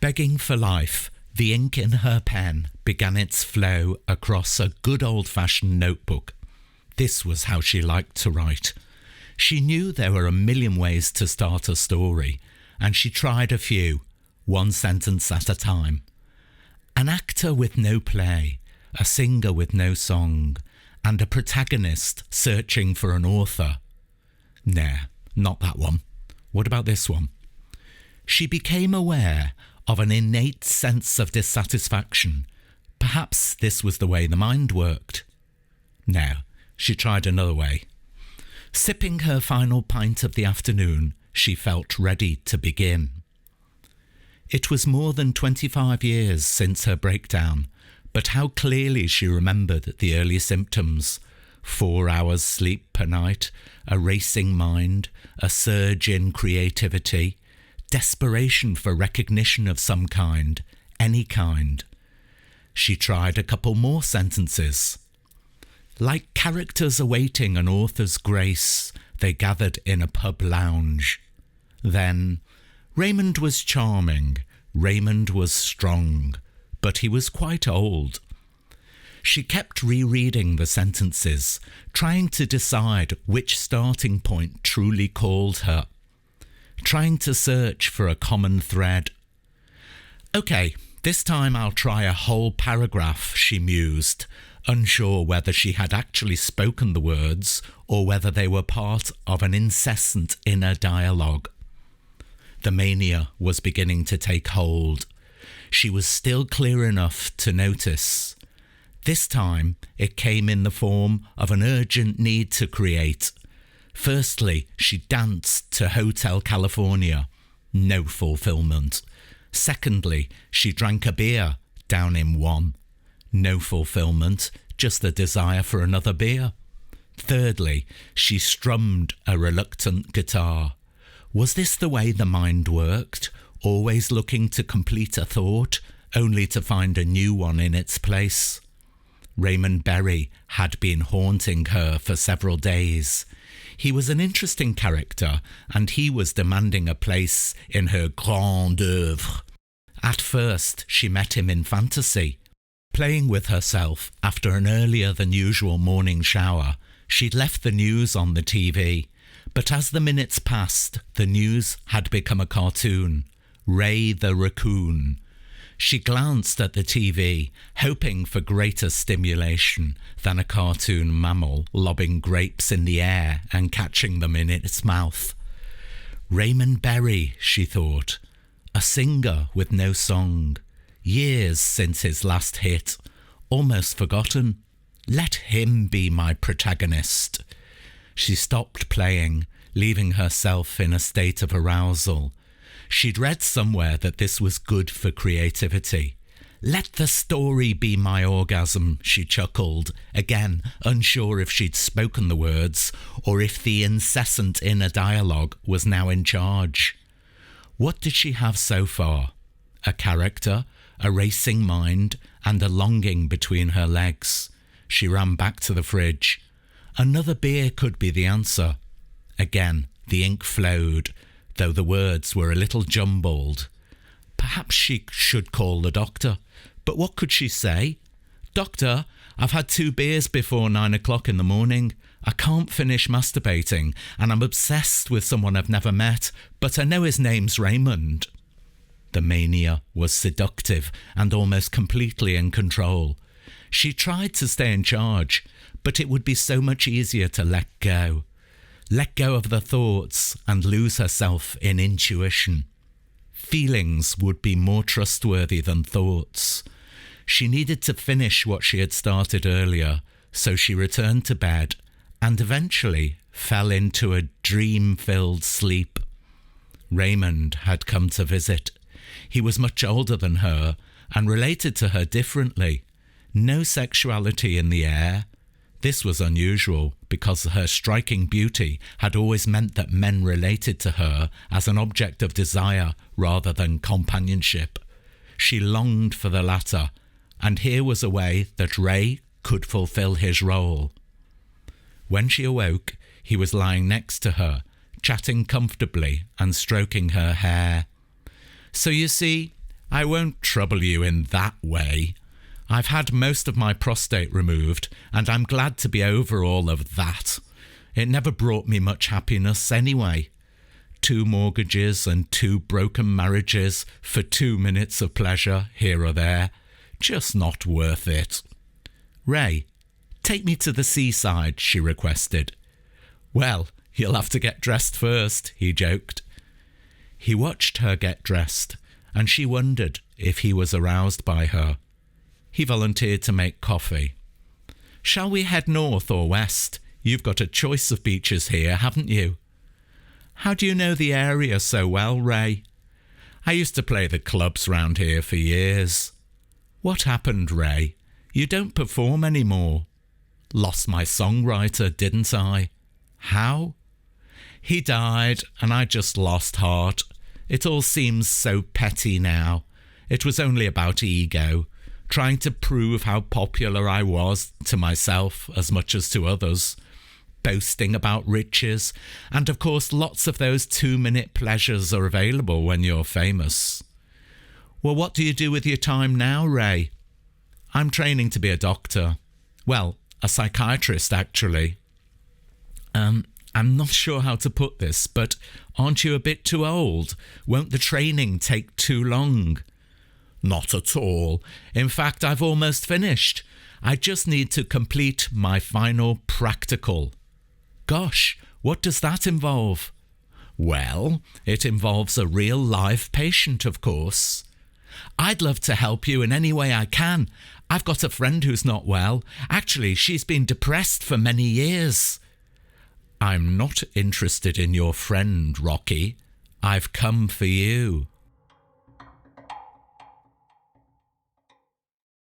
Begging for life, the ink in her pen began its flow across a good old-fashioned notebook. This was how she liked to write. She knew there were a million ways to start a story, and she tried a few, one sentence at a time. An actor with no play, a singer with no song, and a protagonist searching for an author. Nah, not that one. What about this one? She became aware of an innate sense of dissatisfaction. Perhaps this was the way the mind worked. No, she tried another way. Sipping her final pint of the afternoon, she felt ready to begin. It was more than 25 years since her breakdown, but how clearly she remembered the early symptoms. 4 hours sleep per night, a racing mind, a surge in creativity, desperation for recognition of some kind, any kind. She tried a couple more sentences. Like characters awaiting an author's grace, they gathered in a pub lounge. Then, Raymond was charming, Raymond was strong, but he was quite old. She kept rereading the sentences, trying to decide which starting point truly called her, trying to search for a common thread. Okay, this time I'll try a whole paragraph, she mused, unsure whether she had actually spoken the words or whether they were part of an incessant inner dialogue. The mania was beginning to take hold. She was still clear enough to notice. This time it came in the form of an urgent need to create. Firstly, she danced to Hotel California. No fulfillment. Secondly, she drank a beer, down in one. No fulfillment, just the desire for another beer. Thirdly, she strummed a reluctant guitar. Was this the way the mind worked, always looking to complete a thought, only to find a new one in its place? Raymond Berry had been haunting her for several days. He was an interesting character, and he was demanding a place in her grande œuvre. At first, she met him in fantasy. Playing with herself after an earlier than usual morning shower, she'd left the news on the TV. But as the minutes passed, the news had become a cartoon. Ray the Raccoon. She glanced at the TV, hoping for greater stimulation than a cartoon mammal lobbing grapes in the air and catching them in its mouth. Raymond Berry, she thought, a singer with no song. Years since his last hit, almost forgotten. Let him be my protagonist. She stopped playing, leaving herself in a state of arousal. She'd read somewhere that this was good for creativity. Let the story be my orgasm, she chuckled, again unsure if she'd spoken the words or if the incessant inner dialogue was now in charge. What did she have so far? A character, a racing mind, and a longing between her legs. She ran back to the fridge. Another beer could be the answer. Again, the ink flowed, though the words were a little jumbled. Perhaps she should call the doctor. But what could she say? Doctor, I've had 2 beers before 9 o'clock in the morning. I can't finish masturbating, and I'm obsessed with someone I've never met, but I know his name's Raymond. The mania was seductive and almost completely in control. She tried to stay in charge, but it would be so much easier to let go. Let go of the thoughts and lose herself in intuition. Feelings would be more trustworthy than thoughts. She needed to finish what she had started earlier, so she returned to bed and eventually fell into a dream-filled sleep. Raymond had come to visit. He was much older than her and related to her differently. No sexuality in the air. This was unusual because her striking beauty had always meant that men related to her as an object of desire rather than companionship. She longed for the latter, and here was a way that Ray could fulfill his role. When she awoke, he was lying next to her, chatting comfortably and stroking her hair. So you see, I won't trouble you in that way. I've had most of my prostate removed, and I'm glad to be over all of that. It never brought me much happiness anyway. 2 mortgages and 2 broken marriages for 2 minutes of pleasure here or there. Just not worth it. Ray, take me to the seaside, she requested. Well, you'll have to get dressed first, he joked. He watched her get dressed, and she wondered if he was aroused by her. He volunteered to make coffee. Shall we head north or west? You've got a choice of beaches here, haven't you? How do you know the area so well, Ray? I used to play the clubs round here for years. What happened, Ray? You don't perform anymore. Lost my songwriter, didn't I? How? He died, and I just lost heart. It all seems so petty now. It was only about ego, trying to prove how popular I was to myself as much as to others, boasting about riches, and of course lots of those 2-minute pleasures are available when you're famous. Well, what do you do with your time now, Ray? I'm training to be a doctor. Well, a psychiatrist, actually. I'm not sure how to put this, but aren't you a bit too old? Won't the training take too long? Not at all. In fact, I've almost finished. I just need to complete my final practical. Gosh, what does that involve? Well, it involves a real live patient, of course. I'd love to help you in any way I can. I've got a friend who's not well. Actually, she's been depressed for many years. I'm not interested in your friend, Rocky. I've come for you.